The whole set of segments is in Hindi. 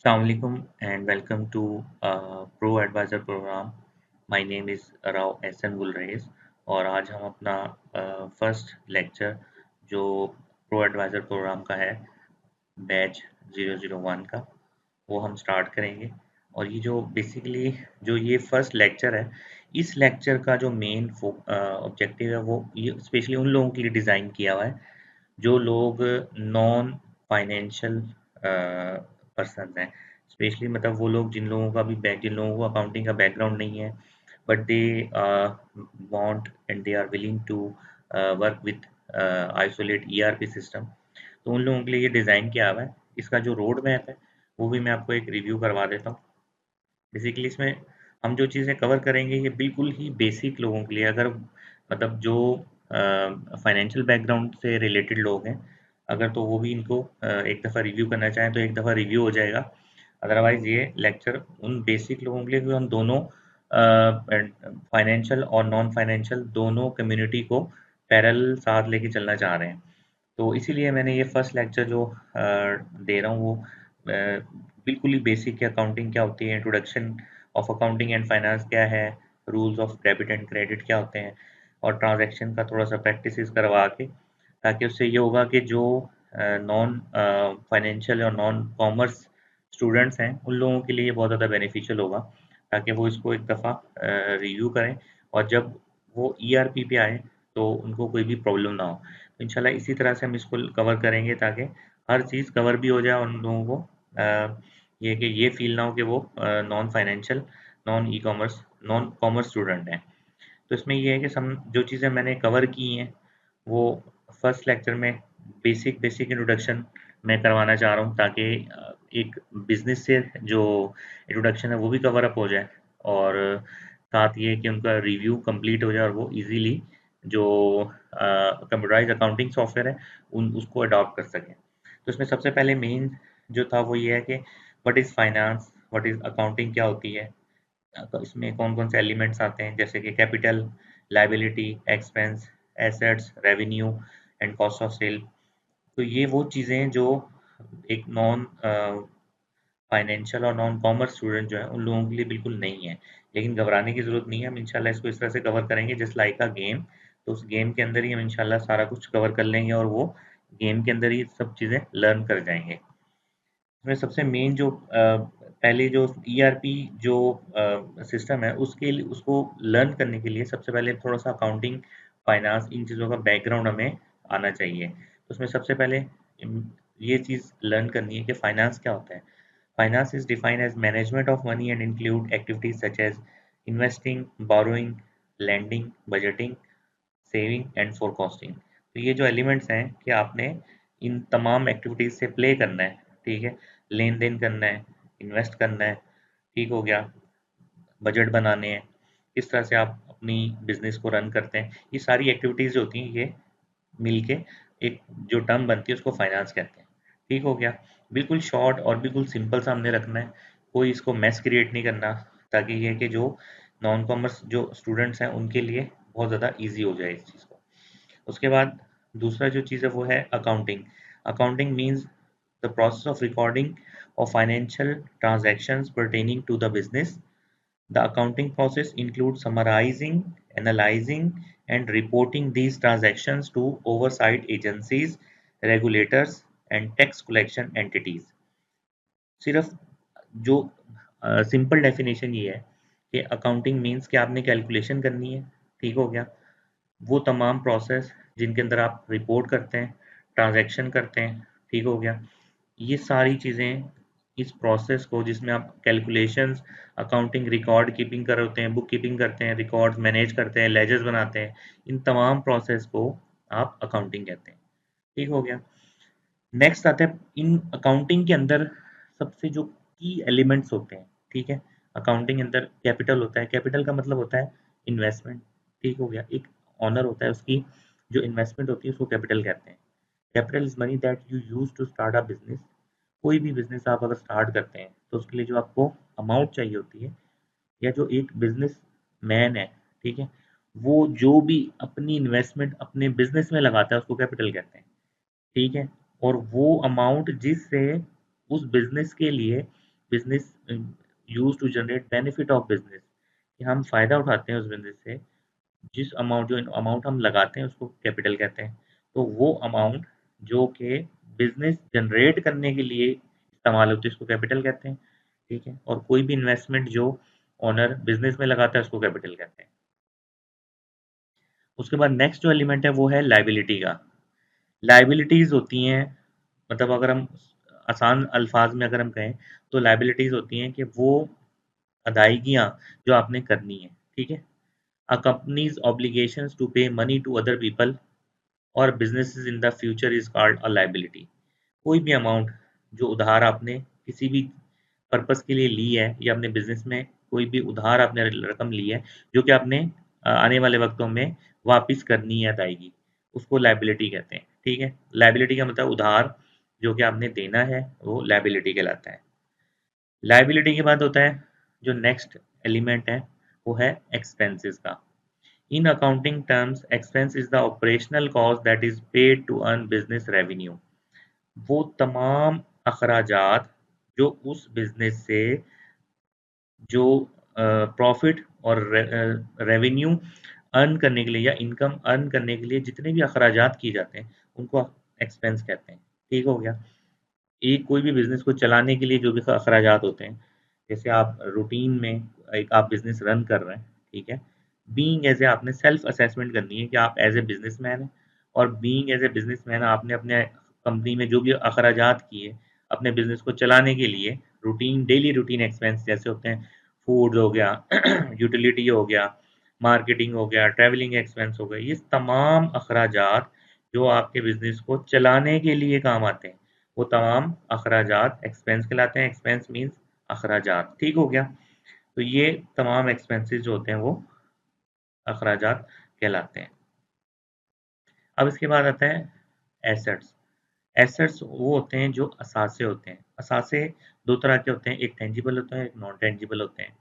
Assalamualaikum and welcome to Pro Advisor program. My name is Rao Ehsan Gulrez और आज हम अपना फर्स्ट लेक्चर जो प्रो एडवाइज़र प्रोग्राम का है बैच 001 का वो हम स्टार्ट करेंगे। और ये जो बेसिकली जो ये फर्स्ट लेक्चर है, इस लेक्चर का जो मेन ऑब्जेक्टिव है वो ये स्पेशली उन लोगों के लिए डिज़ाइन किया हुआ है जो लोग नॉन फाइनेंशियल पर्सन हैं। स्पेशली मतलब वो लोग जिन लोगों को अकाउंटिंग का बैकग्राउंड नहीं है, but they want and they are willing to work with isolate ERP system. तो उन लोगों के लिए ये डिज़ाइन किया हुआ है। इसका जो रोड मैप है वो भी मैं आपको एक रिव्यू करवा देता हूँ। बेसिकली इसमें हम जो चीज़ें कवर करेंगे ये बिल्कुल ही बेसिक लोगों के लिए, अगर मतलब जो फाइनेंशियल बैकग्राउंड से रिलेटेड लोग हैं, अगर तो वो भी इनको एक दफ़ा रिव्यू करना चाहें तो एक दफ़ा रिव्यू हो जाएगा। अदरवाइज़ ये लेक्चर उन बेसिक लोगों के लिए जो हम दोनों फाइनेंशियल और नॉन फाइनेंशियल दोनों कम्युनिटी को पैरेलल साथ लेके चलना चाह रहे हैं। तो इसीलिए मैंने ये फर्स्ट लेक्चर जो दे रहा हूँ वो बिल्कुल ही बेसिक है। अकाउंटिंग क्या होती है, introduction of accounting and finance क्या है, rules of debit and credit क्या होते हैं, और ट्रांजैक्शन का थोड़ा सा प्रैक्टिस करवा के, ताकि उससे ये होगा कि जो नॉन फाइनेंशियल और नॉन कॉमर्स स्टूडेंट्स हैं उन लोगों के लिए ये बहुत ज़्यादा बेनिफिशियल होगा, ताकि वो इसको एक दफ़ा रिव्यू करें और जब वो ईआरपी पे आए तो उनको कोई भी प्रॉब्लम ना हो। इंशाल्लाह इसी तरह से हम इसको कवर करेंगे ताकि हर चीज़ कवर भी हो जाए, उन लोगों को ये कि ये फील ना हो कि वो non financial, non e commerce, non commerce student हैं। तो इसमें ये है कि सम जो चीज़ें मैंने कवर की हैं वो फर्स्ट लेक्चर में बेसिक बेसिक इंट्रोडक्शन मैं करवाना चाह रहा हूँ, ताकि एक बिजनेस से जो इंट्रोडक्शन है वो भी कवर अप हो जाए, और साथ ये कि उनका रिव्यू कंप्लीट हो जाए और वो इजीली जो कंप्यूटराइज अकाउंटिंग सॉफ्टवेयर है उन उसको अडॉप्ट कर सकें। तो इसमें सबसे पहले मेन जो था वो ये है कि what is finance, what is accounting क्या होती है, तो इसमें कौन-कौन से एलिमेंट्स आते हैं, जैसे कि capital, liability, expense, assets, revenue and cost of sale. तो ये वो चीज़ें हैं जो एक नॉन फाइनेंशियल और नॉन कॉमर्स स्टूडेंट जो है उन लोगों के लिए बिल्कुल नहीं है। लेकिन घबराने की ज़रूरत नहीं है, हम इंशाल्लाह इसको इस तरह से कवर करेंगे जस्ट लाइक अ गेम। तो उस गेम के अंदर ही हम इंशाल्लाह सारा कुछ कवर कर लेंगे और वो गेम के अंदर ही सब चीज़ें लर्न कर जाएँगे। इसमें सबसे मेन जो पहले जो ईआरपी जो सिस्टम है उसके लिए उसको लर्न करने के लिए सबसे पहले थोड़ा-सा अकाउंटिंग, फाइनेंस इन चीज़ों का बैकग्राउंड हमें आना चाहिए। तो उसमें सबसे पहले ये चीज़ लर्न करनी है कि फाइनेंस क्या होता है। Finance is defined as management of money and include activities such as investing, borrowing, lending, budgeting, saving and forecasting. तो ये जो एलिमेंट्स हैं कि आपने इन तमाम एक्टिविटीज़ से प्ले करना है, ठीक है? लेन देन करना है, इन्वेस्ट करना है, ठीक हो गया, बजट बनाने हैं, किस तरह से आप अपनी बिजनेस को रन करते हैं, ये सारी एक्टिविटीज़ जो होती हैं ये मिलके एक जो टर्म बनती है उसको फाइनेंस कहते हैं। ठीक हो गया? बिल्कुल शॉर्ट और बिल्कुल सिंपल सा हमने रखना है, कोई इसको मेस क्रिएट नहीं करना, ताकि ये है कि जो नॉन कॉमर्स जो स्टूडेंट्स हैं उनके लिए बहुत ज़्यादा ईज़ी हो जाए इस चीज़ को। उसके बाद दूसरा जो चीज़ है वो है accounting. Accounting means the process of recording of financial transactions pertaining to the business. The accounting process includes summarizing, analyzing, and reporting these transactions to oversight agencies, regulators, and tax collection entities. सिर्फ जो सिंपल डेफिनेशन ये है कि अकाउंटिंग मीन्स कि आपने कैलकुलेशन करनी है, ठीक हो गया? वो तमाम प्रोसेस जिनके अंदर आप रिपोर्ट करते हैं, ट्रांजैक्शन करते हैं, ठीक हो गया? ये सारी चीज़ें इस प्रोसेस को जिसमें आप कैलकुलेशंस, अकाउंटिंग रिकॉर्ड कीपिंग कर होते हैं, बुक कीपिंग करते हैं, रिकॉर्ड्स मैनेज करते हैं, लेजर्स बनाते हैं, इन तमाम प्रोसेस को आप अकाउंटिंग कहते हैं। ठीक हो गया? नेक्स्ट आता है इन अकाउंटिंग के अंदर सबसे जो की एलिमेंट्स होते हैं, ठीक है? अकाउंटिंग के अंदर कैपिटल होता है, कैपिटल का मतलब होता है इन्वेस्टमेंट, ठीक हो गया? एक ऑनर होता है उसकी जो इन्वेस्टमेंट होती है उसको कैपिटल कहते हैं। Capital is money that you use to start a business. कोई भी बिज़नेस आप अगर स्टार्ट करते हैं तो उसके लिए जो आपको अमाउंट चाहिए होती है, या जो एक बिज़नेस मैन है, ठीक है? वो जो भी अपनी इन्वेस्टमेंट अपने बिज़नेस में लगाता है उसको कैपिटल कहते हैं, ठीक है? और वो अमाउंट जिससे उस बिज़नेस के लिए business use to generate benefit of business, कि हम फायदा उठाते हैं उस बिजनेस से, जिस अमाउंट जो अमाउंट हम लगाते हैं उसको कैपिटल कहते हैं। तो वो अमाउंट जो कि बिजनेस जनरेट करने के लिए इस्तेमाल होती है उसको कैपिटल कहते हैं। ठीक है, और कोई भी इन्वेस्टमेंट जो ओनर बिजनेस में लगाता है उसको कैपिटल कहते हैं। उसके बाद नेक्स्ट जो एलिमेंट है वो है लाइबिलिटी का। लाइबिलिटीज होती हैं, मतलब अगर हम आसान अल्फाज में अगर हम कहें तो लाइबिलिटीज होती हैं कि वो अदायगियाँ जो आपने करनी है। ठीक है, अ कंपनीज ऑब्लिगेशंस टू पे मनी टू अदर पीपल और businesses in the future is called a liability. कोई भी अमाउंट जो उधार आपने किसी भी पर्पस के लिए ली है, या अपने बिजनेस में कोई भी उधार आपने रकम ली है जो कि आपने आने वाले वक्तों में वापस करनी है अदायगी, उसको लाइबिलिटी कहते हैं। ठीक है, लाइबिलिटी का मतलब उधार जो कि आपने देना है वो लाइबिलिटी कहलाता है। लाइबिलिटी के बाद होता है जो नेक्स्ट एलिमेंट है वो है एक्सपेंसेस का। In accounting terms expense is the operational cost that is paid to earn business revenue. वो तमाम अखराजात जो उस बिजनेस से जो प्रॉफिट और रेवेन्यू अर्न करने के लिए या इनकम अर्न करने के लिए जितने भी अखराजात किए जाते हैं उनको एक्सपेंस कहते हैं। ठीक हो गया। एक कोई भी बिजनेस को चलाने के लिए जो भी अखराजात होते हैं, जैसे आप रूटीन में एक आप बिजनेस रन कर रहे हैं। ठीक है, बीइंग एज ए आपने सेल्फ असेसमेंट करनी है कि आप एज ए बिजनेसमैन हैं, और बीइंग एज ए बिजनेसमैन आपने अपने कंपनी में जो भी अखराजात किए अपने बिजनेस को चलाने के लिए, रूटीन डेली रूटीन एक्सपेंस जैसे होते हैं फूड हो गया यूटिलिटी हो गया, मार्केटिंग हो गया, ट्रैवलिंग एक्सपेंस हो गए, ये तमाम अखराजात जो आपके बिजनेस को चलाने के लिए काम आते हैं वो तमाम अखराजात एक्सपेंस कहलाते हैं। एक्सपेंस मीन्स अखराजात। ठीक हो गया। तो ये तमाम एक्सपेंसेस जो होते हैं वो अखराजात कहलाते हैं। अब इसके बाद आता है एसेट्स। एसेट्स वो होते हैं जो असासे होते हैं। असासे दो तरह के होते हैं, एक टेंजिबल होते हैं, एक नॉन टेंजिबल होते हैं।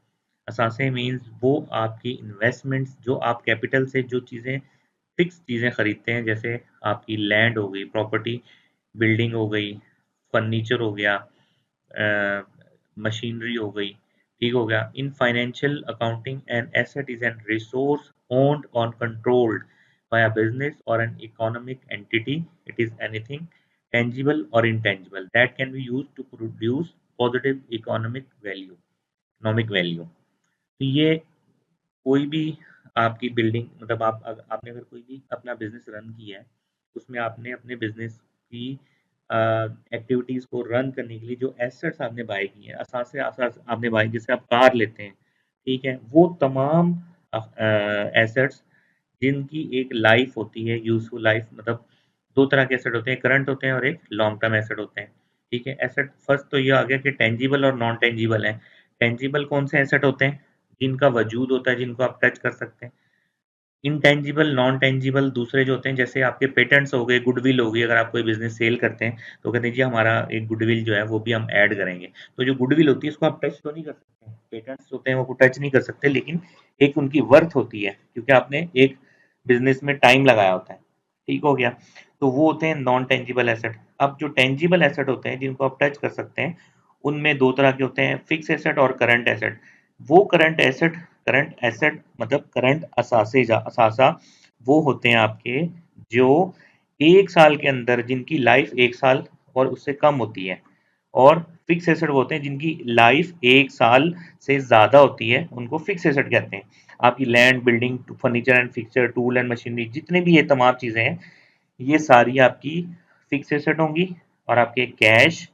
असासे मीन्स वो आपकी इन्वेस्टमेंट्स जो आप कैपिटल से जो चीज़ें फिक्स चीज़ें खरीदते हैं, जैसे आपकी लैंड हो गई, प्रॉपर्टी, बिल्डिंग हो गई, फर्नीचर हो गया, मशीनरी हो गई। ठीक हो गया। In financial accounting an asset is an resource owned और controlled by a business or an economic entity. It is anything tangible or intangible that can be used to produce positive economic value. तो ये कोई भी आपकी बिल्डिंग, मतलब आपने अगर कोई भी अपना बिजनेस रन किया है, उसमें आपने अपने बिजनेस की एक्टिविटीज को रन करने के लिए जो एसेट्स आपने बाय किए हैं, असासे आपने बाय, जैसे आप कार लेते हैं। ठीक है, वो तमाम एसेट्स जिनकी एक लाइफ होती है, यूजफुल लाइफ, मतलब दो तरह के एसेट होते हैं, करंट होते हैं और एक लॉन्ग टर्म एसेट होते हैं। ठीक है, एसेट फर्स्ट तो ये आ गया कि टेंजिबल और नॉन टेंजिबल है। टेंजिबल कौन से एसेट होते हैं? जिनका वजूद होता है, जिनको आप टच कर सकते हैं। इनटेंजिबल नॉन टेंजिबल दूसरे जो होते हैं, जैसे आपके पेटेंट्स हो गए, गुडविल हो गई। अगर आप कोई बिजनेस सेल करते हैं तो कहते हैं जी हमारा एक गुडविल जो है वो भी हम ऐड करेंगे। तो जो गुडविल होती है उसको आप टच तो नहीं कर सकते, पेटेंट्स होते हैं वो टच नहीं कर सकते, लेकिन एक उनकी वर्थ होती है क्योंकि आपने एक बिजनेस में टाइम लगाया होता है। ठीक हो गया। तो वो होते हैं नॉन टेंजिबल एसेट। अब जो टेंजिबल एसेट होते हैं जिनको आप टच कर सकते हैं, उनमें दो तरह के होते हैं, फिक्स एसेट और करंट एसेट। वो करंट एसेट मतलब करंट असासे असासा वो होते हैं आपके जो एक साल के अंदर, जिनकी लाइफ एक साल और उससे कम होती है। और फिक्स एसेट वो होते हैं जिनकी लाइफ एक साल से ज्यादा होती है, उनको फिक्स एसेट कहते हैं। आपकी land, building, furniture and fixture, tool and machinery, जितने भी ये तमाम चीजें हैं, ये सारी आपकी फिक्स एसेट होंगी। और आपके कैश,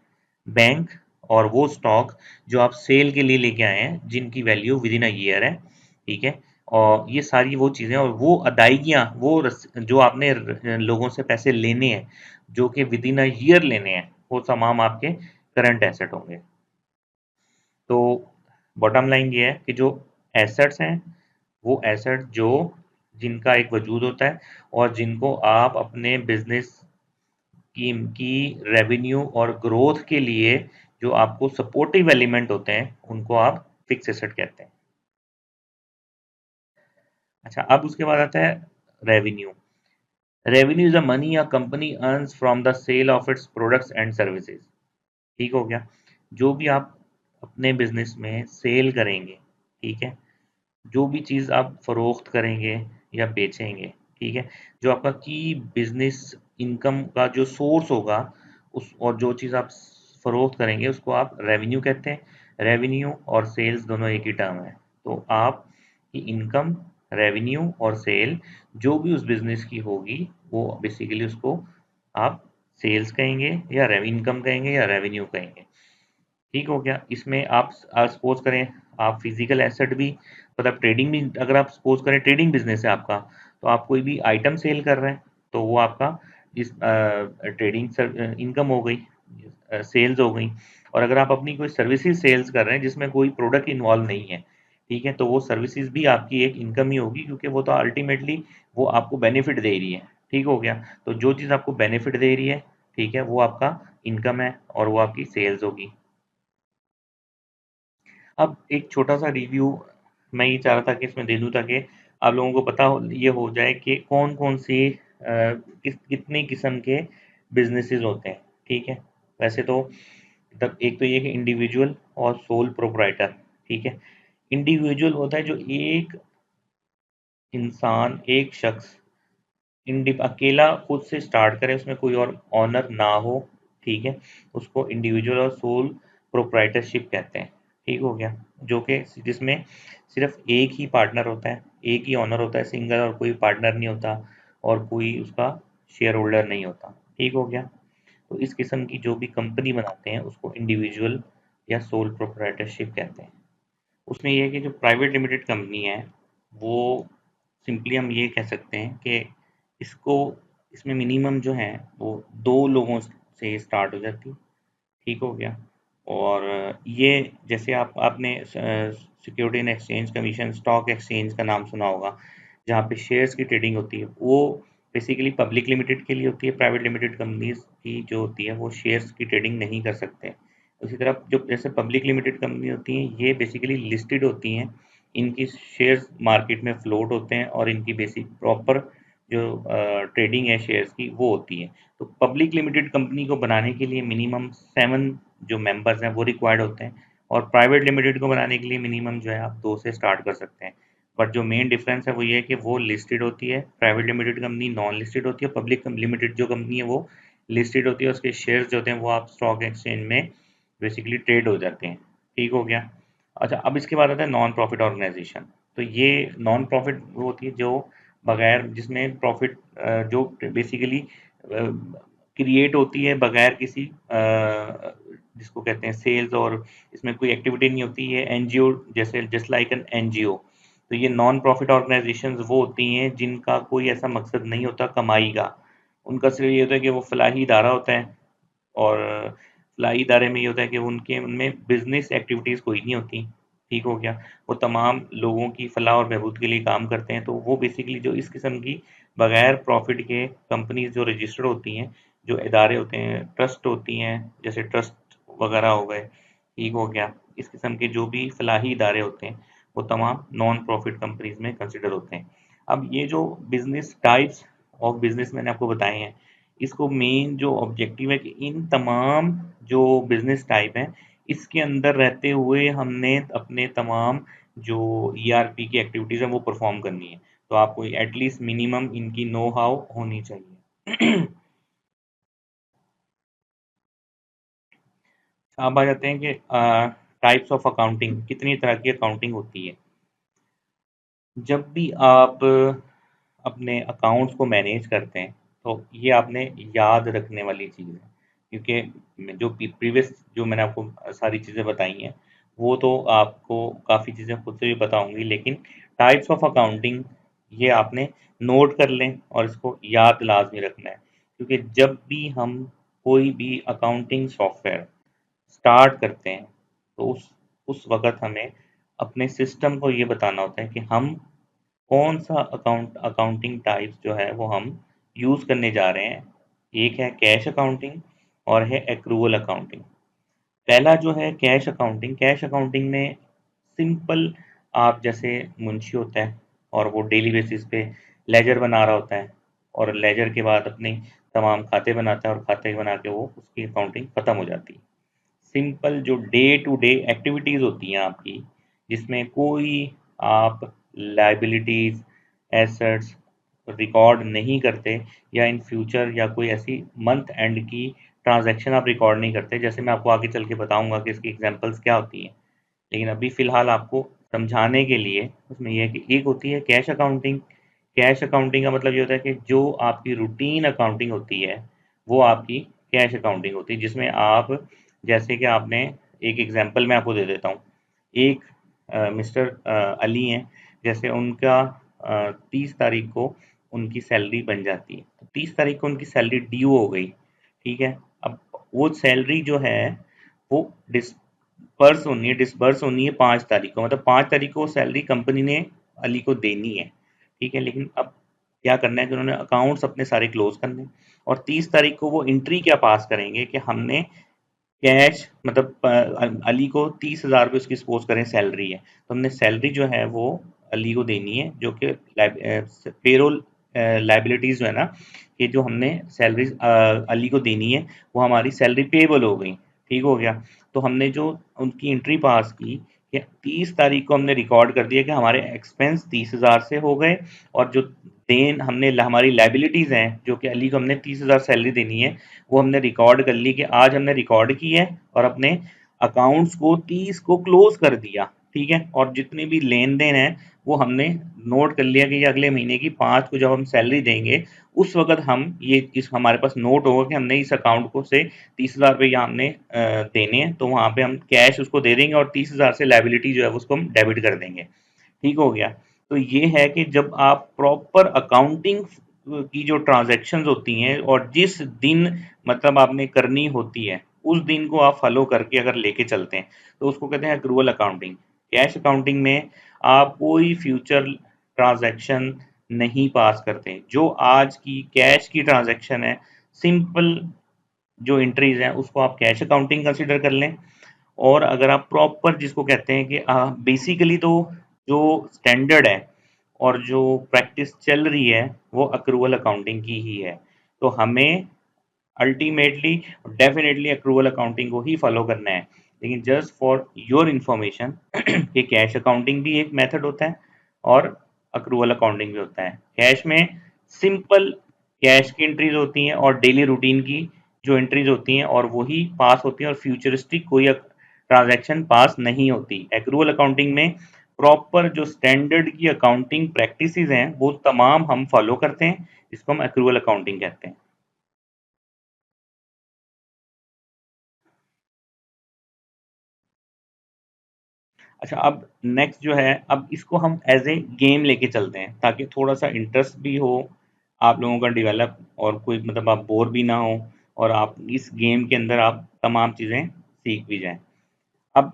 बैंक और वो स्टॉक जो आप सेल के लिए लेके आए हैं जिनकी value with in a year है। ठीक है, और ये सारी वो चीज़ें और वो अदायगियाँ, वो जो आपने लोगों से पैसे लेने हैं जो कि विद इन अ ईयर लेने हैं, वो तमाम आपके करंट एसेट होंगे। तो बॉटम लाइन ये है कि जो एसेट्स हैं वो एसेट जो जिनका एक वजूद होता है और जिनको आप अपने बिजनेस की रेवेन्यू और ग्रोथ के लिए जो आपको सपोर्टिव एलिमेंट होते हैं उनको आप फिक्स एसेट कहते हैं। अच्छा, अब उसके बाद आता है revenue. Revenue is a money a company earns from the sale of its products and services. ठीक हो गया। जो भी आप अपने बिजनेस में सेल करेंगे, ठीक है, जो भी चीज़ आप फरोख्त करेंगे या बेचेंगे, ठीक है, जो आपका की बिजनेस इनकम का जो सोर्स होगा, उस और जो चीज़ आप फरोख्त करेंगे उसको आप रेवेन्यू कहते हैं। रेवेन्यू और सेल्स दोनों एक ही टर्म है। तो आप की इनकम, रेवेन्यू और सेल जो भी उस बिजनेस की होगी, वो बेसिकली उसको आप सेल्स कहेंगे या इनकम कहेंगे या रेवेन्यू कहेंगे। ठीक हो गया। इसमें आप सपोज करें आप फिजिकल एसेट भी, मतलब ट्रेडिंग भी, अगर आप सपोज करें ट्रेडिंग बिजनेस है आपका, तो आप कोई भी आइटम सेल कर रहे हैं तो वो आपका इस ट्रेडिंग इनकम हो गई, सेल्स हो गई। और अगर आप अपनी कोई सर्विसेज सेल्स कर रहे हैं जिसमें कोई प्रोडक्ट इन्वॉल्व नहीं है, ठीक है, तो वो सर्विसेज भी आपकी एक इनकम ही होगी, क्योंकि वो तो अल्टीमेटली वो आपको बेनिफिट दे रही है। ठीक हो गया। तो जो चीज़ आपको बेनिफिट दे रही है, ठीक है, वो आपका इनकम है और वो आपकी सेल्स होगी। अब एक छोटा-सा रिव्यू मैं ये चाह रहा था कि इसमें दे दूँ, ताकि आप लोगों को पता हो ये हो जाए कि कौन-कौन सी कितनी किस्म के बिज़नेसेस होते हैं, ठीक है? वैसे तो तब एक तो ये कि इंडिविजुअल और सोल प्रोप्राइटर, ठीक है? इंडिविजुअल होता है जो एक इंसान, एक शख्स अकेला खुद से स्टार्ट करे, उसमें कोई और ऑनर ना हो, ठीक है, उसको इंडिविजुअल और सोल प्रोप्राइटरशिप कहते हैं। ठीक हो गया। जो कि जिसमें सिर्फ एक ही पार्टनर होता है, एक ही ऑनर होता है, सिंगल, और कोई पार्टनर नहीं होता और कोई उसका शेयर होल्डर नहीं होता। ठीक हो गया। तो इस किस्म की जो भी कंपनी बनाते हैं उसको इंडिविजुअल या सोल प्रोप्राइटरशिप कहते हैं। उसमें यह है कि जो प्राइवेट लिमिटेड कंपनी है, वो सिंपली हम ये कह सकते हैं कि इसको इसमें मिनिमम जो है वो 2 लोगों से स्टार्ट हो जाती है। ठीक हो गया। और ये जैसे आपने security and exchange commission, stock exchange का नाम सुना होगा, जहाँ पे शेयर्स की ट्रेडिंग होती है, वो बेसिकली पब्लिक लिमिटेड के लिए होती है। प्राइवेट लिमिटेड कंपनीज की जो होती है वो शेयर्स की ट्रेडिंग नहीं कर सकते। उसी तरह जो जैसे पब्लिक लिमिटेड कंपनी होती हैं, ये बेसिकली लिस्टेड होती हैं, इनकी शेयर्स मार्केट में फ्लोट होते हैं और इनकी बेसिक प्रॉपर जो ट्रेडिंग है शेयर्स की वो होती है। तो पब्लिक लिमिटेड कंपनी को बनाने के लिए मिनिमम 7 जो मेंबर्स हैं वो रिक्वायर्ड होते हैं, और प्राइवेट लिमिटेड को बनाने के लिए मिनिमम जो है आप 2 से स्टार्ट कर सकते हैं। बट जो मेन डिफरेंस है वो ये है कि वो लिस्टेड होती है, private limited company non listed होती है। पब्लिक लिमिटेड जो कंपनी है वो लिस्टेड होती है, उसके शेयर्स जो होते हैं वो आप स्टॉक एक्सचेंज में बेसिकली ट्रेड हो जाते हैं। ठीक हो गया। अच्छा, अब इसके बाद आता है नॉन प्रॉफिट ऑर्गेनाइजेशन। तो ये नॉन प्रॉफिट वो होती है जो बगैर, जिसमें प्रॉफिट जो बेसिकली क्रिएट होती है बगैर किसी जिसको कहते हैं सेल्स, और इसमें कोई एक्टिविटी नहीं होती है, एनजीओ जैसे, जस्ट लाइक एन एनजीओ। तो ये नॉन प्रॉफिट ऑर्गेनाइजेशंस वो होती हैं जिनका कोई ऐसा मकसद नहीं होता कमाई का। उनका सिर्फ ये होता है कि वो फलाही इदारा होता है, और फलाही इदारे में ये होता है कि उनके उनमें बिजनेस एक्टिविटीज़ कोई नहीं होती। ठीक हो गया। वो तमाम लोगों की फलाह और बहबूद के लिए काम करते हैं। तो वो बेसिकली जो इस किस्म की बगैर प्रॉफिट के कंपनीज जो रजिस्टर्ड होती हैं, जो इदारे होते हैं, ट्रस्ट होती हैं, जैसे ट्रस्ट वगैरह हो गए, ठीक हो गया, इस किस्म के जो भी फलाही इदारे होते हैं वो तमाम नॉन प्रॉफिट कंपनीज में कंसिडर होते हैं। अब ये जो बिजनेस टाइप्स ऑफ बिजनेस मैंने आपको बताए हैं, इसको मेन जो ऑब्जेक्टिव है कि इन तमाम जो बिजनेस टाइप हैं, इसके अंदर रहते हुए हमने अपने तमाम जो ईआरपी की एक्टिविटीज़ हैं वो परफॉर्म करनी है। तो आपको एटलीस्ट मिनिमम इनकी नो हाउ होनी चाहिए। अब आ जाते हैं कि टाइप्स ऑफ अकाउंटिंग, कितनी तरह की अकाउंटिंग होती है। जब भी आप अपने अकाउंट्स को मैनेज करते हैं, तो ये आपने याद रखने वाली चीज़ है, क्योंकि जो प्रीवियस जो मैंने आपको सारी चीज़ें बताई हैं, वो तो आपको काफ़ी चीज़ें खुद से भी पता होंगी, लेकिन टाइप्स ऑफ अकाउंटिंग ये आपने नोट कर लें और इसको याद लाजमी रखना है, क्योंकि जब भी हम कोई भी अकाउंटिंग सॉफ्टवेयर स्टार्ट करते हैं, तो उस वक़्त हमें अपने सिस्टम को ये बताना होता है कि हम कौन-सा अकाउंटिंग टाइप्स जो है वो हम यूज़ करने जा रहे हैं। एक है कैश अकाउंटिंग और है एक्रूवल अकाउंटिंग। पहला जो है कैश अकाउंटिंग में सिंपल, आप जैसे मुंशी होता है और वो डेली बेसिस पे लेजर बना रहा होता है, और लेजर के बाद अपने तमाम खाते बनाता है और खाते बना के वो उसकी अकाउंटिंग खत्म हो जाती है। सिंपल जो डे टू डे एक्टिविटीज़ होती हैं आपकी, जिसमें कोई आप लायबिलिटीज़, एसेट्स रिकॉर्ड नहीं करते, या इन फ्यूचर या कोई ऐसी मंथ एंड की ट्रांजैक्शन आप रिकॉर्ड नहीं करते, जैसे मैं आपको आगे चल के बताऊंगा कि इसकी एग्जांपल्स क्या होती हैं। लेकिन अभी फ़िलहाल आपको समझाने के लिए उसमें ये है कि एक होती है कैश अकाउंटिंग। कैश अकाउंटिंग का मतलब ये होता है कि जो आपकी रूटीन अकाउंटिंग होती है, वो आपकी कैश अकाउंटिंग होती है, जिसमें आप, जैसे कि आपने, एक एग्जांपल मैं आपको दे देता हूँ। एक मिस्टर अली हैं, जैसे उनका 30 तारीख को उनकी सैलरी बन जाती है, तो 30 तारीख को उनकी सैलरी ड्यू हो गई, ठीक है। अब वो सैलरी जो है वो डिसबर्स होनी है 5 तारीख को, मतलब 5 तारीख को सैलरी कंपनी ने अली को देनी है, ठीक है। लेकिन अब क्या करना है कि उन्होंने अकाउंट्स अपने सारे क्लोज करने हैं, और 30 तारीख को वो एंट्री क्या पास करेंगे कि हमने कैश, मतलब अली को 30,000 रुपये उसकी सपोज करें सैलरी है, तो हमने सैलरी जो है वो अली को देनी है, जो कि पेरोल लाइबिलिटीज जो है ना, ये जो हमने सैलरी अली को देनी है, वो हमारी सैलरी पेबल हो गई, ठीक हो गया। तो हमने जो उनकी एंट्री पास की कि 30 तारीख को हमने रिकॉर्ड कर दिया कि हमारे एक्सपेंस 30,000 से हो गए, और जो देन हमने हमारी लाइबिलिटीज हैं जो कि अली को हमने 30,000 सैलरी देनी है, वो हमने रिकॉर्ड कर ली कि आज हमने रिकॉर्ड की है, और अपने अकाउंट्स को 30 को क्लोज कर दिया, ठीक है। और जितने भी लेन देन है वो हमने नोट कर लिया कि ये अगले महीने की 5 को जब हम सैलरी देंगे, उस वक्त हम ये इस हमारे पास नोट होगा कि हमने इस अकाउंट को से 30,000 रुपये हमने देने हैं, तो वहाँ पे हम कैश उसको दे देंगे, और 30,000 से लाइबिलिटी जो है उसको हम डेबिट कर देंगे, ठीक हो गया। तो ये है कि जब आप प्रॉपर अकाउंटिंग की जो ट्रांजैक्शंस होती हैं, और जिस दिन मतलब आपने करनी होती है, उस दिन को आप फॉलो करके अगर लेके चलते हैं, तो उसको कहते हैं एक्रूअल अकाउंटिंग। कैश अकाउंटिंग में आप कोई फ्यूचर ट्रांजैक्शन नहीं पास करते, जो आज की कैश की ट्रांजैक्शन है, सिंपल जो एंट्रीज हैं उसको आप कैश अकाउंटिंग कंसिडर कर लें। और अगर आप प्रॉपर, जिसको कहते हैं कि बेसिकली तो जो स्टैंडर्ड है और जो प्रैक्टिस चल रही है वो अक्रूवल अकाउंटिंग की ही है, तो हमें अल्टीमेटली डेफिनेटली अक्रूवल अकाउंटिंग को ही फॉलो करना है। लेकिन जस्ट फॉर योर इंफॉर्मेशन कि कैश अकाउंटिंग भी एक मेथड होता है, और अक्रूवल अकाउंटिंग भी होता है। कैश में सिंपल कैश की एंट्रीज होती हैं और डेली रूटीन की जो एंट्रीज होती हैं, और वही पास होती हैं, और फ्यूचरिस्टिक कोई ट्रांजैक्शन पास नहीं होती। एक्रूवल अकाउंटिंग में प्रॉपर जो स्टैंडर्ड की अकाउंटिंग प्रैक्टिसेस हैं वो तमाम हम फॉलो करते हैं, जिसको हम एक्रूवल अकाउंटिंग कहते हैं। अच्छा, अब नेक्स्ट जो है, अब इसको हम एज ए गेम लेके चलते हैं, ताकि थोड़ा सा इंटरेस्ट भी हो आप लोगों का डेवलप, और कोई मतलब आप बोर भी ना हो, और आप इस गेम के अंदर आप तमाम चीज़ें सीख भी जाएं। अब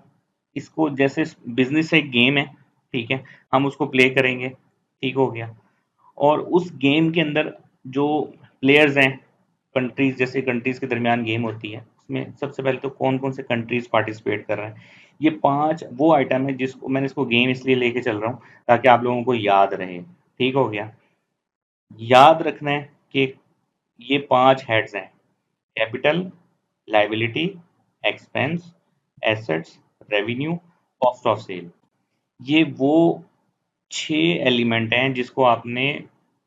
इसको जैसे बिजनेस एक गेम है, ठीक है, हम उसको प्ले करेंगे, ठीक हो गया। और उस गेम के अंदर जो प्लेयर्स हैं, कंट्रीज, जैसे कंट्रीज के दरमियान गेम होती है, उसमें सबसे पहले तो कौन कौन से कंट्रीज पार्टिसिपेट कर रहे हैं, ये 5 वो आइटम है जिसको मैंने इसको गेम इसलिए लेके चल रहा हूँ ताकि आप लोगों को याद रहे, ठीक हो गया। याद रखना है कि ये 5 हेड्स हैं: capital, liability, expense, assets, revenue, cost of sale. ये वो 6 एलिमेंट हैं जिसको आपने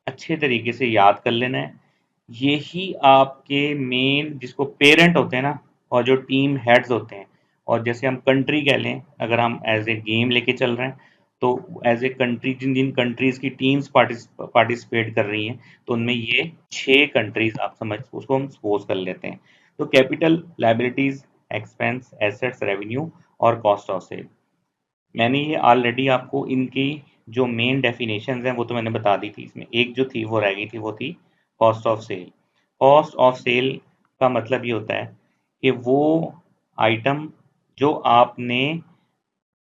अच्छे तरीके से याद कर लेना है। यही आपके मेन, जिसको पेरेंट होते हैं ना, और जो टीम हेड्स होते हैं, और जैसे हम कंट्री कह लें, अगर हम एज ए गेम लेके चल रहे हैं, तो एज ए कंट्री जिन जिन कंट्रीज की टीम्स पार्टिसिपेट कर रही हैं, तो उनमें ये 6 कंट्रीज आप समझ उसको हम सपोज कर लेते हैं। तो capital, liabilities, expense, assets, revenue और कॉस्ट ऑफ सेल। मैंने ये ऑलरेडी आपको इनकी जो मेन डेफिनेशंस हैं वो तो मैंने बता दी थी, इसमें एक जो थी वो रह गई थी, वो थी cost of sale. Cost of sale का मतलब ये होता है कि वो आइटम जो आपने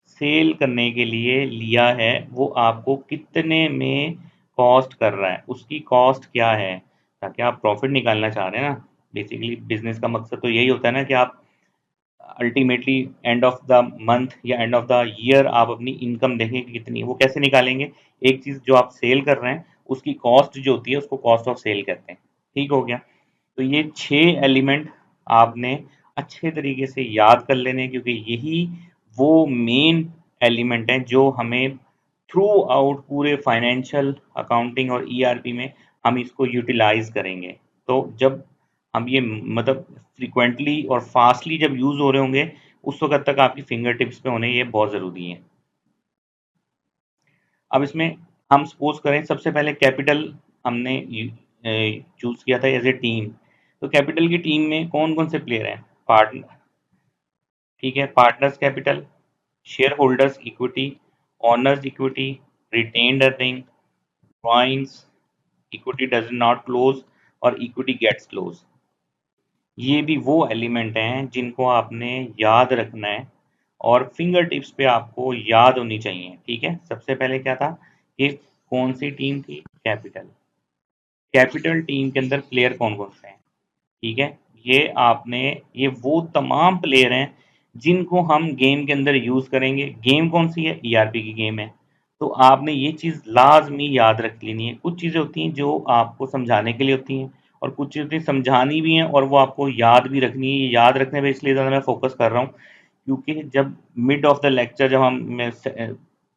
सेल करने के लिए लिया है, वो आपको कितने में कॉस्ट कर रहा है, उसकी कॉस्ट क्या है, ताकि आप प्रॉफिट निकालना चाह रहे हैं ना। बेसिकली बिजनेस का मकसद तो यही होता है ना कि आप ultimately end of the month या एंड ऑफ द ईयर आप अपनी इनकम देखें कि कितनी है। वो कैसे निकालेंगे? एक चीज़ जो आप सेल कर रहे हैं उसकी कॉस्ट जो होती है उसको कॉस्ट ऑफ सेल कहते हैं, ठीक हो गया। तो ये 6 एलिमेंट आपने अच्छे तरीके से याद कर लेने, क्योंकि यही वो मेन एलिमेंट हैं जो हमें थ्रू आउट पूरे फाइनेंशियल अकाउंटिंग और ईआरपी में हम इसको यूटिलाइज करेंगे। तो जब हम ये मतलब फ्रिक्वेंटली और फास्टली जब यूज हो रहे होंगे, उस वक्त तक आपकी फिंगर टिप्स पे होने ये बहुत ज़रूरी है। अब इसमें हम सपोज करें, सबसे पहले कैपिटल हमने चूज किया था एज ए टीम। तो कैपिटल की टीम में कौन कौन से प्लेयर हैं? पार्टनर, ठीक है, partners capital, share holders equity, owners equity, retained earning, drawings, equity does not close और इक्विटी गेट्स क्लोज। ये भी वो एलिमेंट हैं जिनको आपने याद रखना है और फिंगर टिप्स पे आपको याद होनी चाहिए। ठीक है, सबसे पहले क्या था कि कौन सी टीम थी? कैपिटल। कैपिटल टीम के अंदर प्लेयर कौन कौन से हैं? ठीक है, ये आपने, ये वो तमाम प्लेयर हैं जिनको हम गेम के अंदर यूज करेंगे। गेम कौन सी है? ईआरपी की गेम है। तो आपने ये चीज लाजमी याद रख लेनी है। कुछ चीजें होती हैं जो आपको समझाने के लिए होती हैं और कुछ चीजें समझानी भी हैं और वो आपको याद भी रखनी है। ये याद रखने पे इसलिए ज़्यादा मैं फोकस कर रहा हूँ क्योंकि जब मिड ऑफ द लेक्चर, जब हम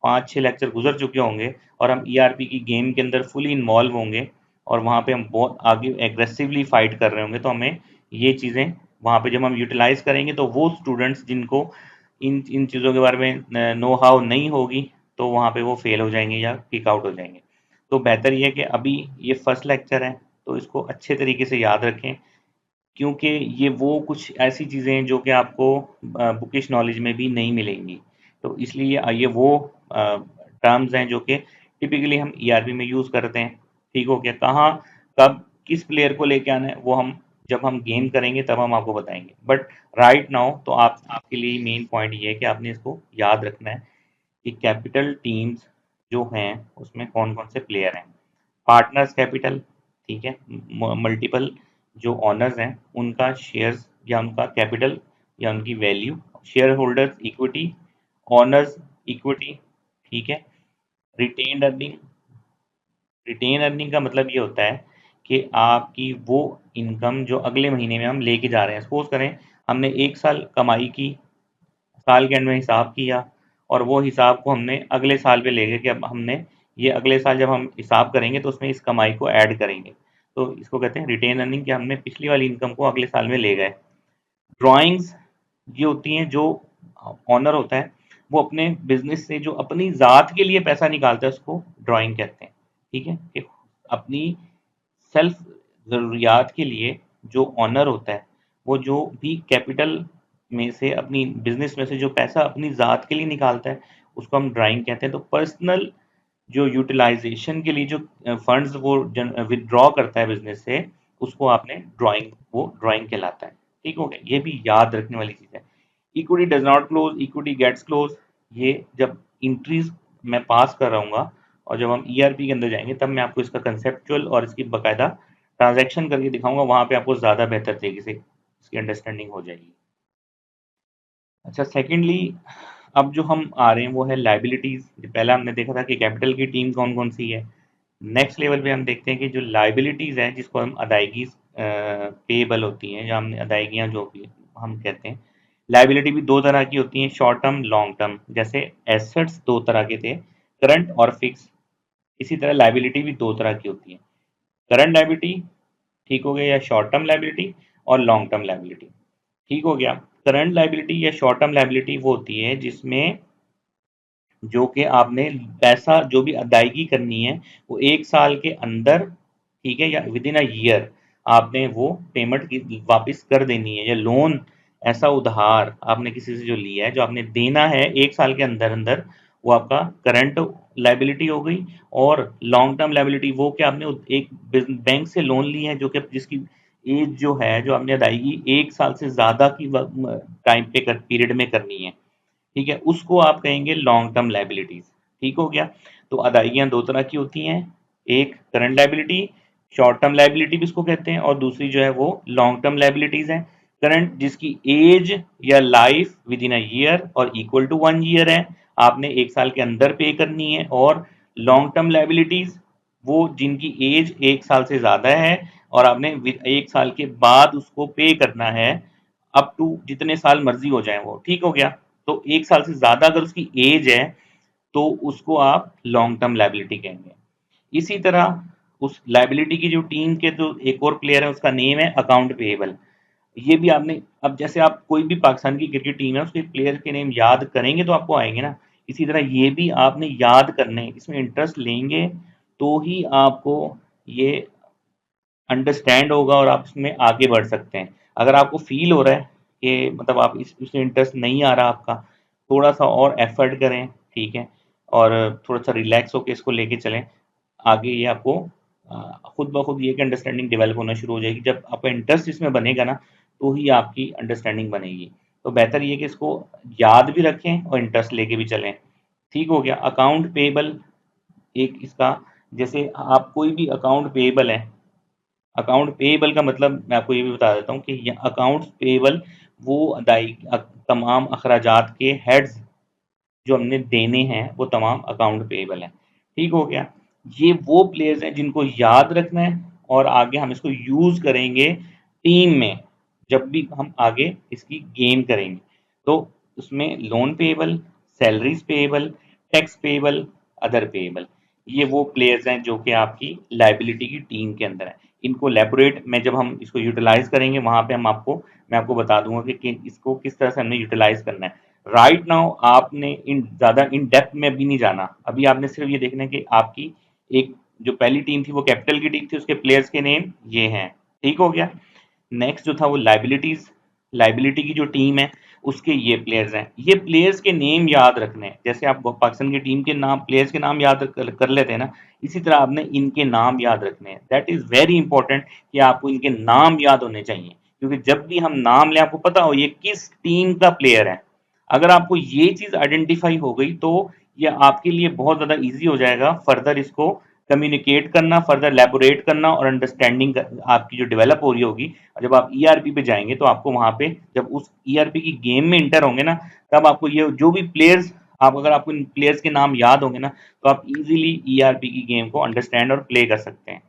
5-6 लेक्चर गुजर चुके होंगे और हम ईआरपी की गेम के अंदर फुली इन्वॉल्व होंगे और वहाँ पे हम बहुत आगे एग्रेसिवली फाइट कर रहे होंगे, तो हमें ये चीज़ें वहाँ पे जब हम यूटिलाइज करेंगे तो वो स्टूडेंट्स जिनको इन इन चीज़ों के बारे में नो हाउ नहीं होगी, तो वहाँ पे वो फेल हो जाएंगे या किक आउट हो जाएंगे। तो बेहतर ये है कि अभी ये फर्स्ट लेक्चर है तो इसको अच्छे तरीके से याद रखें, क्योंकि ये वो कुछ ऐसी चीज़ें हैं जो कि आपको बुकिश नॉलेज में भी नहीं मिलेंगी। तो इसलिए ये वो टर्म्स हैं जो कि टिपिकली हम ईआरपी में यूज़ करते हैं। ठीक हो गया? कहाँ, कब, किस प्लेयर को लेके आना है वो हम जब हम गेम करेंगे तब हम आपको बताएंगे। बट राइट नाउ तो आपके लिए मेन पॉइंट ये है कि आपने इसको याद रखना है कि कैपिटल टीम्स जो हैं उसमें कौन कौन से प्लेयर हैं। पार्टनर्स कैपिटल, ठीक है, मल्टीपल जो ऑनर्स हैं उनका शेयर्स या उनका कैपिटल या उनकी value, share holders equity, honours equity, ठीक है। रिटेन्ड अर्निंग, रिटेन अर्निंग का मतलब ये होता है कि आपकी वो इनकम जो अगले महीने में हम लेके जा रहे हैं। सपोज करें हमने 1 साल कमाई की, साल के एंड में हिसाब किया और वो हिसाब को हमने अगले साल पे ले गए कि अब हमने ये अगले साल जब हम हिसाब करेंगे तो उसमें इस कमाई को ऐड करेंगे। तो इसको कहते हैं रिटेन अर्निंग, कि हमने पिछली वाली इनकम को अगले साल में ले गए। ड्राइंग्स ये होती हैं जो ऑनर होता है वो अपने बिजनेस से जो अपनी ज़ात के लिए पैसा निकालता है उसको ड्राइंग कहते हैं। ठीक है, कि अपनी सेल्फ ज़रूरियात के लिए जो ऑनर होता है वो जो भी कैपिटल में से अपनी बिजनेस में से जो पैसा अपनी ज़ात के लिए निकालता है उसको हम ड्राइंग कहते हैं। तो पर्सनल जो यूटिलाइजेशन के लिए जो फंड्स वो विदड्रॉ करता है बिजनेस से, उसको आपने ड्राइंग, वो ड्राइंग कहलाता है। ठीक हो गया? ये भी याद रखने वाली चीज़ है। Equity does not close, equity gets close, ये जब इंट्रीज मैं पास कर रहूँगा और जब हम ईआरपी के अंदर जाएंगे तब मैं आपको इसका कंसेप्चुअल और इसकी बाकायदा ट्रांजैक्शन करके दिखाऊंगा, वहां पे आपको ज़्यादा बेहतर तरीके से इसकी अंडरस्टैंडिंग हो जाएगी। अच्छा, सेकेंडली अब जो हम आ रहे हैं वो है लाइबिलिटीज। पहले हमने देखा था कि कैपिटल की टीम कौन कौन सी है। नेक्स्ट लेवल पे हम देखते हैं कि जो लाइबिलिटीज हैं जिसको हम अदायगी पेबल होती हैं, या हमने अदायगियाँ जो भी हम कहते हैं। लाइबिलिटी भी दो तरह की होती हैं, शॉर्ट टर्म लॉन्ग टर्म। जैसे एसेट्स दो तरह के थे, करंट और फिक्स, इसी तरह लाइबिलिटी भी दो तरह की होती है। करंट लाइबिलिटी, ठीक हो गया, या शॉर्ट टर्म लाइबिलिटी, और लॉन्ग टर्म लाइबिलिटी। ठीक हो गया? करंट लाइबिलिटी या शॉर्ट टर्म लाइबिलिटी वो होती है जिसमें जो कि आपने पैसा जो भी अदायगी करनी है वो 1 साल के अंदर, ठीक है, या विद इन अ ईयर आपने वो पेमेंट की वापस कर देनी है। या लोन, ऐसा उधार आपने किसी से जो लिया है जो आपने देना है 1 साल के अंदर अंदर, वो आपका करंट लाइबिलिटी हो गई। और लॉन्ग टर्म लाइबिलिटी वो कि आपने एक बैंक से लोन लिया है जो कि जिसकी एज जो है, जो आपने अदायगी 1 साल से ज़्यादा की टाइम पे पीरियड में करनी है, ठीक है, उसको आप कहेंगे लॉन्ग टर्म लाइबिलिटीज। ठीक हो गया? तो अदायगियां दो तरह की होती हैं, एक current liability, short term liability भी इसको कहते हैं, और दूसरी जो है वो लॉन्ग टर्म लाइबिलिटीज है। करंट जिसकी एज या life with in a year और इक्वल टू 1 ईयर है, आपने 1 साल के अंदर पे करनी है। और लॉन्ग टर्म लाइबिलिटीज वो जिनकी एज 1 साल से ज्यादा है और आपने 1 साल के बाद उसको पे करना है, अप टू जितने साल मर्जी हो जाए वो, ठीक हो गया। तो 1 साल से ज्यादा अगर उसकी एज है तो उसको आप लॉन्ग टर्म लायबिलिटी कहेंगे। इसी तरह उस लायबिलिटी की जो टीम के जो एक और प्लेयर है उसका नेम है अकाउंट पेएबल। ये भी आपने, अब जैसे आप कोई भी पाकिस्तान की क्रिकेट टीम है उसके प्लेयर के नेम याद करेंगे तो आपको आएंगे ना, इसी तरह ये भी आपने याद करने, इसमें इंटरेस्ट लेंगे तो ही आपको ये अंडरस्टैंड होगा और आप इसमें आगे बढ़ सकते हैं। अगर आपको फील हो रहा है कि मतलब आप इसमें इंटरेस्ट नहीं आ रहा आपका, थोड़ा सा और एफर्ट करें, ठीक है, और थोड़ा सा रिलैक्स होकर इसको लेके चलें आगे। ये आपको खुद ब खुद ये कि अंडरस्टैंडिंग डेवलप होना शुरू हो जाएगी। जब आपका इंटरेस्ट इसमें बनेगा ना तो ही आपकी अंडरस्टैंडिंग बनेगी। तो बेहतर ये कि इसको याद भी रखें और इंटरेस्ट लेके भी चलें। ठीक हो गया। अकाउंट पेएबल एक इसका, जैसे आप कोई भी अकाउंट पेएबल है, अकाउंट पेएबल का मतलब मैं आपको ये भी बता देता हूँ कि अकाउंट पेएबल वो अदायगी तमाम अखराजात के हेड्स जो हमने देने हैं वो तमाम अकाउंट पेएबल हैं। ठीक हो गया। ये वो प्लेयर्स हैं जिनको याद रखना है और आगे हम इसको यूज करेंगे टीम में, जब भी हम आगे इसकी गेम करेंगे। तो उसमें loan payable, salaries payable, tax payable, other payable, ये वो प्लेयर्स हैं जो कि आपकी लायबिलिटी की टीम के अंदर है। इनको लेबोरेट में जब हम इसको यूटिलाइज करेंगे वहां पे मैं आपको बता दूंगा कि इसको किस तरह से हमने यूटिलाइज करना है। राइट नाउ आपने इन ज़्यादा इन डेप्थ में भी नहीं जाना। अभी आपने सिर्फ ये देखना है कि आपकी एक जो पहली टीम थी वो कैपिटल की टीम थी, उसके प्लेयर्स के नेम ये हैं। ठीक हो गया। नेक्स्ट जो था वो लाइबिलिटीज, लाइबिलिटी की जो टीम है उसके ये प्लेयर्स हैं। ये प्लेयर्स के नेम याद रखने हैं, जैसे आप पाकिस्तान की टीम के नाम प्लेयर्स के नाम याद कर लेते हैं ना, इसी तरह आपने इनके नाम याद रखने हैं। दैट इज वेरी इंपॉर्टेंट कि आपको इनके नाम याद होने चाहिए, क्योंकि जब भी हम नाम लें आपको पता हो ये किस टीम का प्लेयर है। अगर आपको ये चीज आइडेंटिफाई हो गई तो ये आपके लिए बहुत ज्यादा इजी हो जाएगा फर्दर इसको कम्युनिकेट करना, फर्दर लेबोरेट करना और अंडरस्टैंडिंग आपकी जो डेवलप हो रही होगी। जब आप ईआरपी पे जाएंगे तो आपको वहां पे जब उस ईआरपी की गेम में इंटर होंगे ना, तब आपको ये जो भी प्लेयर्स, आप अगर आपको इन प्लेयर्स के नाम याद होंगे ना तो आप इजीली ईआरपी की गेम को अंडरस्टैंड और प्ले कर सकते हैं।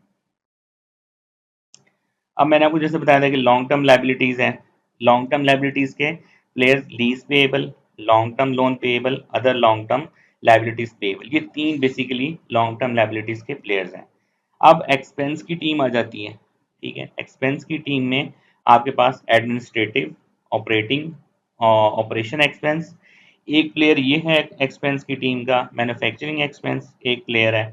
अब मैंने आपको जैसे बताया था कि लॉन्ग टर्म लाइबिलिटीज हैं। लॉन्ग टर्म लाइबिलिटीज के players lease payable, long term loan payable, other long term liabilities payable, ये तीन बेसिकली लॉन्ग टर्म लाइबिलिटीज के प्लेयर्स हैं। अब एक्सपेंस की टीम आ जाती है। ठीक है, एक्सपेंस की टीम में आपके पास एडमिनिस्ट्रेटिव, ऑपरेटिंग, ऑपरेशन एक्सपेंस एक प्लेयर ये है एक्सपेंस की टीम का। मैन्युफैक्चरिंग एक्सपेंस एक प्लेयर है।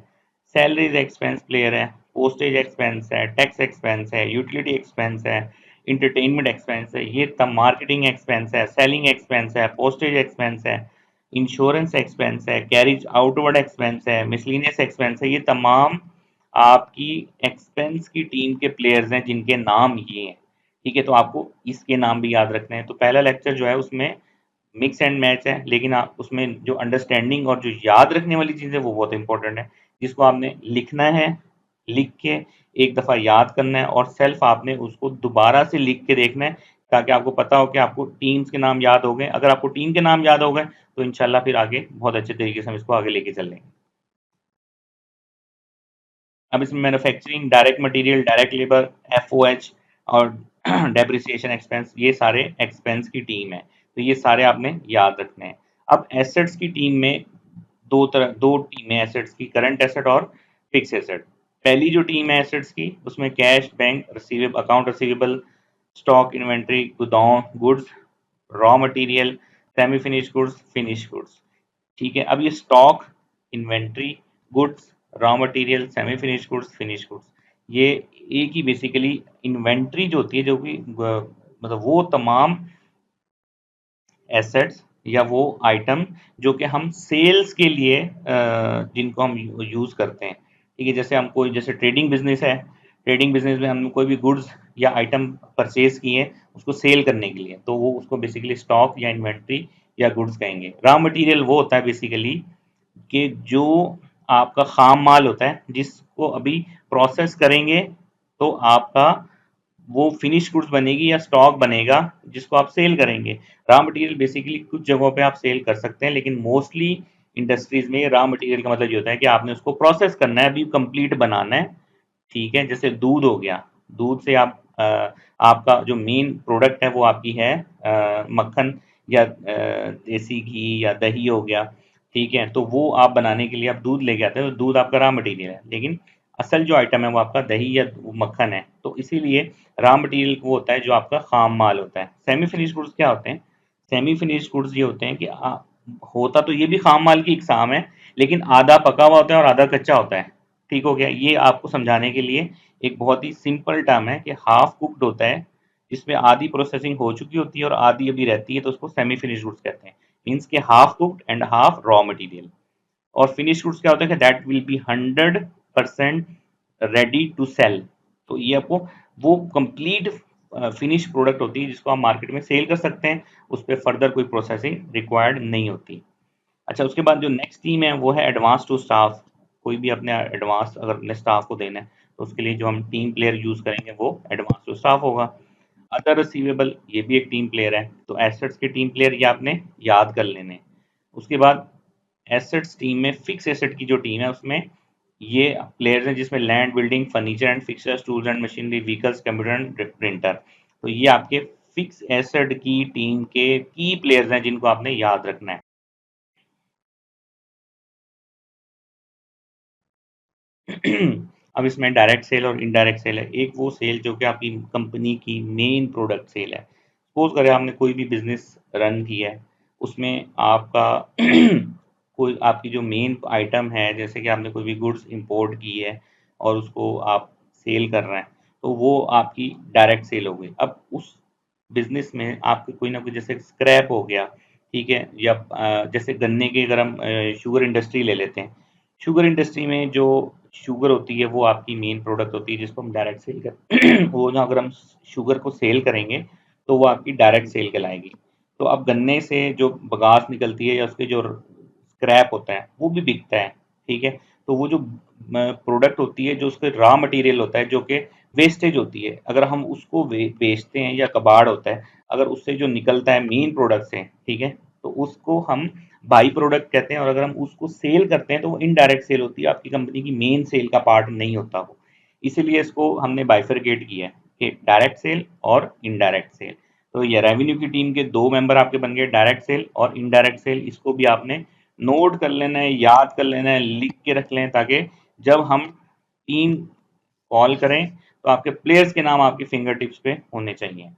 सैलरीज एक्सपेंस प्लेयर है। पोस्टेज एक्सपेंस है, टैक्स एक्सपेंस है, यूटिलिटी एक्सपेंस है, इंटरटेनमेंट एक्सपेंस है, ये तब मार्केटिंग एक्सपेंस है, सेलिंग एक्सपेंस है, पोस्टेज एक्सपेंस है, इंश्योरेंस एक्सपेंस है, कैरिज आउटवर्ड एक्सपेंस है, मिसलिनियस एक्सपेंस है। ये तमाम आपकी एक्सपेंस की टीम के प्लेयर्स हैं जिनके नाम ये हैं। ठीक है, तो आपको इसके नाम भी याद रखने हैं। तो पहला लेक्चर जो है उसमें मिक्स एंड मैच है, लेकिन आप उसमें जो अंडरस्टैंडिंग और जो याद रखने वाली चीज़ है वो बहुत इंपॉर्टेंट है, जिसको आपने लिखना है, लिख के एक दफ़ा याद करना है और सेल्फ आपने उसको दोबारा से लिख के देखना है, ताकि आपको पता हो कि आपको टीम्स के नाम याद हो गए। अगर आपको टीम के नाम याद हो गए तो इंशाल्लाह फिर आगे बहुत अच्छे तरीके से हम इसको आगे लेके चल लेंगे। अब इसमें manufacturing, direct material, direct labour, FOH और डेप्रिसिएशन एक्सपेंस, ये सारे एक्सपेंस की टीम है। तो ये सारे आपने याद रखने हैं। अब एसेट्स की टीम में दो टीमें एसेट्स की, करंट एसेट और फिक्स एसेट। पहली जो टीम है एसेट्स की उसमें cash, bank, receivable, account receivable, stock, inventory, गोदाम, goods, raw material, semi finish goods, finish goods. ठीक है, अब ये stock, inventory, goods, raw material, semi finish goods, finish goods, ये एक ही बेसिकली इन्वेंट्री जो होती है, जो कि मतलब वो तमाम एसेट्स या वो आइटम जो कि हम सेल्स के लिए जिनको हम यूज़ करते हैं। ठीक है, जैसे हम कोई जैसे ट्रेडिंग बिजनेस है, ट्रेडिंग बिजनेस में हम कोई भी गुड्स या आइटम परचेज किए उसको सेल करने के लिए, तो वो उसको बेसिकली स्टॉक या इन्वेंट्री या गुड्स कहेंगे। रॉ मटेरियल वो होता है बेसिकली कि जो आपका खाम माल होता है जिसको अभी प्रोसेस करेंगे तो आपका वो फिनिश गुड्स बनेगी या स्टॉक बनेगा जिसको आप सेल करेंगे। रॉ मटेरियल बेसिकली कुछ जगहों पे आप सेल कर सकते हैं, लेकिन मोस्टली इंडस्ट्रीज में रॉ मटेरियल का मतलब ये होता है कि आपने उसको प्रोसेस करना है, अभी कंप्लीट बनाना है। ठीक है, जैसे दूध हो गया, दूध से आप आपका जो मेन प्रोडक्ट है वो आपकी है मक्खन या देसी घी या दही हो गया, ठीक है। तो वो आप बनाने के लिए आप दूध लेके आते हैं, तो दूध आपका रॉ मटेरियल है, लेकिन असल जो आइटम है वो आपका दही या मक्खन है। तो इसीलिए रॉ मटेरियल वो होता है जो आपका खाम माल होता है। सेमी फिनिश गुड्स क्या होते हैं? सेमी फिनिश गुड्स ये होते हैं कि होता तो ये भी खाम माल की इकसाम है, लेकिन आधा पका हुआ होता है और आधा कच्चा होता है। ठीक हो गया? ये आपको समझाने के लिए एक बहुत ही सिंपल टर्म है कि हाफ कुक्ड होता है, जिसमें आधी प्रोसेसिंग हो चुकी होती है और आधी अभी रहती है, तो उसको सेमी फिनिश गुड्स कहते हैं। मीन्स के half cooked and half raw material. और फिनिश गुड्स क्या होता है कि that will be 100% ready to sale. तो ये आपको वो कंप्लीट फिनिश प्रोडक्ट होती है जिसको आप मार्केट में सेल कर सकते हैं, उस पर फर्दर कोई प्रोसेसिंग रिक्वायर्ड नहीं होती। अच्छा, उसके बाद जो नेक्स्ट टीम है वो है एडवांस टू स्टाफ। कोई भी अपने एडवांस अगर अपने स्टाफ को देना है, तो उसके लिए जो हम टीम प्लेयर यूज करेंगे वो एडवांस टू स्टाफ होगा। अदर रिसीवेबल ये भी एक टीम प्लेयर है, तो एसेट्स के टीम प्लेयर ये आपने याद कर लेने। उसके बाद एसेट्स टीम में फिक्स एसेट की जो टीम है उसमें ये प्लेयर्स हैं जिसमें land, building, furniture and fixtures, tools and machinery, vehicles, computer and printer. तो ये आपके फिक्स एसेट की टीम के की प्लेयर्स हैं जिनको आपने याद रखना है। अब इसमें डायरेक्ट सेल और इनडायरेक्ट सेल है। एक वो सेल जो कि आपकी कंपनी की मेन प्रोडक्ट सेल है। सपोज करें आपने कोई भी बिजनेस रन किया है, उसमें आपका कोई आपकी जो मेन आइटम है, जैसे कि आपने कोई भी गुड्स इंपोर्ट की है और उसको आप सेल कर रहे हैं, तो वो आपकी डायरेक्ट सेल हो गई। अब उस बिजनेस में आपके कोई ना कोई जैसे स्क्रैप हो गया, ठीक है, या जैसे गन्ने की अगर हम शुगर इंडस्ट्री ले लेते हैं, शुगर इंडस्ट्री में जो शुगर होती है वो आपकी मेन प्रोडक्ट होती है जिसको हम डायरेक्ट सेल कर वो ना अगर हम शुगर को सेल करेंगे तो वो आपकी डायरेक्ट सेल कहलाएगी। तो अब गन्ने से जो बगास निकलती है या उसके जो स्क्रैप होता है वो भी बिकता है, ठीक है। तो वो जो प्रोडक्ट होती है, जो उसके रॉ मटेरियल होता है, जो कि वेस्टेज होती है, अगर हम उसको बेचते हैं, या कबाड़ होता है, अगर उससे जो निकलता है मेन प्रोडक्ट से, ठीक है, तो उसको हम बाई प्रोडक्ट कहते हैं। और अगर हम उसको सेल करते हैं तो वो इनडायरेक्ट सेल होती है, आपकी कंपनी की मेन सेल का पार्ट नहीं होता वो। इसीलिए इसको हमने बाइफरकेट किया है कि डायरेक्ट सेल और इनडायरेक्ट सेल। तो ये रेवेन्यू की टीम के दो मेंबर आपके बन गए, डायरेक्ट सेल और इनडायरेक्ट सेल। इसको भी आपने नोट कर लेना है, याद कर लेना है, लिख के रख लें, ताकि जब हम टीम कॉल करें तो आपके प्लेयर्स के नाम आपके फिंगर टिप्स पे होने चाहिए।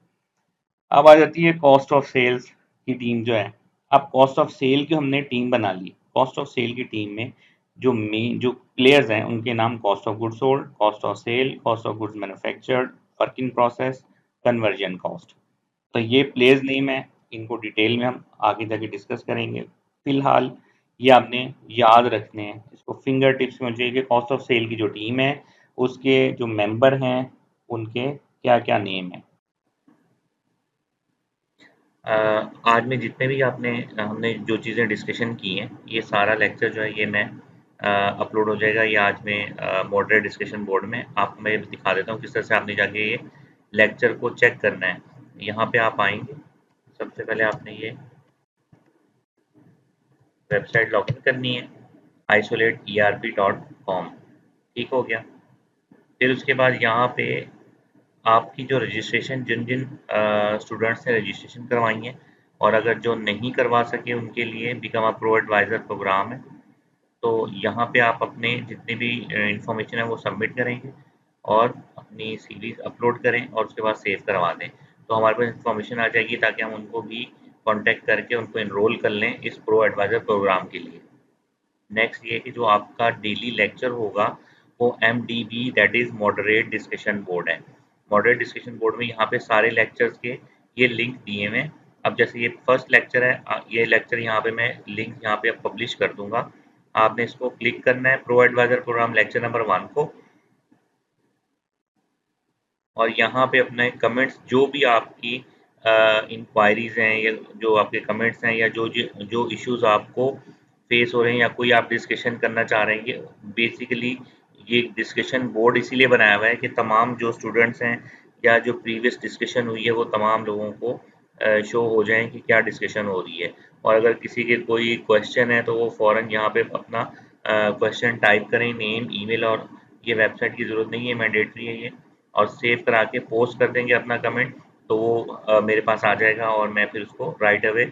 अब आ जाती है कॉस्ट ऑफ सेल्स की टीम जो है। अब कॉस्ट ऑफ सेल की हमने टीम बना ली। कॉस्ट ऑफ सेल की टीम में जो मेन जो प्लेयर्स हैं उनके नाम cost of goods sold, cost of sale, cost of goods manufactured, work in process, conversion cost. तो ये प्लेयर्स नेम है, इनको डिटेल में हम आगे जाके डिस्कस करेंगे। फिलहाल ये आपने याद रखने हैं, इसको फिंगर टिप्स में चाहिए कि कॉस्ट ऑफ सेल की जो टीम है उसके जो मेंबर हैं उनके क्या क्या नेम है। आज में जितने भी आपने हमने जो चीज़ें डिस्कशन की हैं, ये सारा लेक्चर जो है ये मैं अपलोड हो जाएगा ये आज में मॉडरेट डिस्कशन बोर्ड में। आपको मैं दिखा देता हूँ किस तरह से आपने जाके ये लेक्चर को चेक करना है। यहाँ पे आप आएंगे, सबसे पहले आपने ये वेबसाइट लॉगिन करनी है, isolatERP.com। ठीक हो गया? फिर उसके बाद यहाँ पे आपकी जो रजिस्ट्रेशन जिन जिन स्टूडेंट्स ने रजिस्ट्रेशन करवाई है, और अगर जो नहीं करवा सके उनके लिए become a pro adviser program है। तो यहाँ पे आप अपने जितनी भी इंफॉर्मेशन है वो सबमिट करेंगे और अपनी सीरीज अपलोड करें और उसके बाद सेव करवा दें। तो हमारे पास इंफॉर्मेशन आ जाएगी, ताकि हम उनको भी कांटेक्ट करके उनको एनरोल कर लें इस प्रो एडवाइज़र प्रोग्राम के लिए। नेक्स्ट ये कि जो आपका डेली लेक्चर होगा वो MDB, that is moderate discussion board है। मॉडरेट डिस्कशन बोर्ड में यहाँ पे सारे लेक्चर्स के ये लिंक दिए हुए हैं। अब जैसे ये फर्स्ट लेक्चर है, ये लेक्चर यहाँ पे मैं लिंक यहाँ पे पब्लिश कर दूंगा। आपने इसको क्लिक करना है, pro adviser program lecture number 1 को, और यहाँ पे अपने कमेंट्स जो भी आपकी इंक्वायरीज हैं, या जो आपके कमेंट्स हैं, या जो इश्यूज आपको फेस हो रहे हैं, या कोई आप डिस्कशन करना चाह रहे हैं, बेसिकली ये डिस्कशन बोर्ड इसीलिए बनाया हुआ है कि तमाम जो स्टूडेंट्स हैं या जो प्रीवियस डिस्कशन हुई है वो तमाम लोगों को शो हो जाए कि क्या डिस्कशन हो रही है। और अगर किसी के कोई क्वेश्चन है तो वो फ़ौरन यहाँ पे अपना क्वेश्चन टाइप करें, नेम, ईमेल, और ये वेबसाइट की ज़रूरत नहीं है, मैंडेटरी है ये। और सेव करा के पोस्ट कर देंगे अपना कमेंट, तो वो मेरे पास आ जाएगा और मैं फिर उसको राइट अवे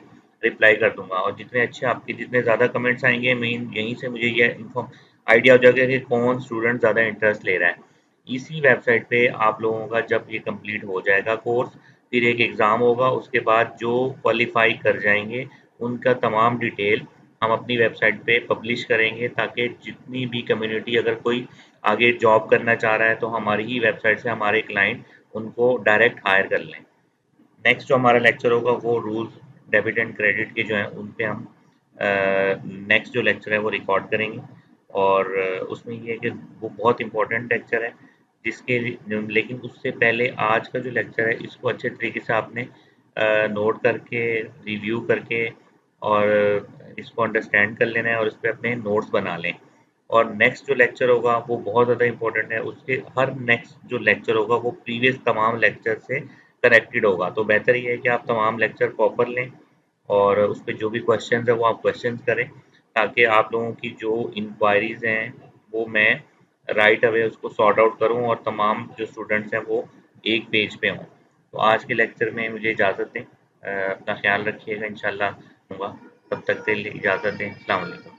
रिप्लाई कर दूंगा। और जितने अच्छे आपके जितने ज़्यादा कमेंट्स आएंगे, मेन यहीं से मुझे ये इन्फॉर्म आइडिया हो जाएगा कि कौन स्टूडेंट ज़्यादा इंटरेस्ट ले रहा है। इसी वेबसाइट पे आप लोगों का जब ये कंप्लीट हो जाएगा कोर्स, फिर एक एग्ज़ाम होगा, उसके बाद जो क्वालिफाई कर जाएंगे उनका तमाम डिटेल हम अपनी वेबसाइट पे पब्लिश करेंगे, ताकि जितनी भी कम्युनिटी अगर कोई आगे जॉब करना चाह रहा है तो हमारी ही वेबसाइट से हमारे क्लाइंट उनको डायरेक्ट हायर कर लें। नेक्स्ट जो हमारा लेक्चर होगा वो रूल्स डेबिट एंड क्रेडिट के जो हैं उन पे हम नेक्स्ट जो लेक्चर है वो रिकॉर्ड करेंगे। और उसमें ये है कि वो बहुत इंपॉर्टेंट लेक्चर है, जिसके लेकिन उससे पहले आज का जो लेक्चर है इसको अच्छे तरीके से आपने नोट करके रिव्यू करके और इसको अंडरस्टैंड कर लेना है और इस पर अपने नोट्स बना लें। और नेक्स्ट जो लेक्चर होगा वो बहुत ज़्यादा इंपॉर्टेंट है, उसके हर नेक्स्ट जो लेक्चर होगा वो प्रीवियस तमाम लेक्चर से कनेक्टेड होगा। तो बेहतर ये है कि आप तमाम लेक्चर प्रॉपर लें और उस पे जो भी क्वेश्चंस है वो आप क्वेश्चंस करें, ताकि आप लोगों की जो इंक्वायरीज हैं वो मैं राइट अवे उसको सॉर्ट आउट करूं और तमाम जो स्टूडेंट्स हैं वो एक पेज पे हों। तो आज के लेक्चर में मुझे इजाज़त दें, अपना ख्याल रखिएगा, इंशाल्लाह दूंगा। तब तक के लिए इजाज़त दें। अस्सलाम वालेकुम।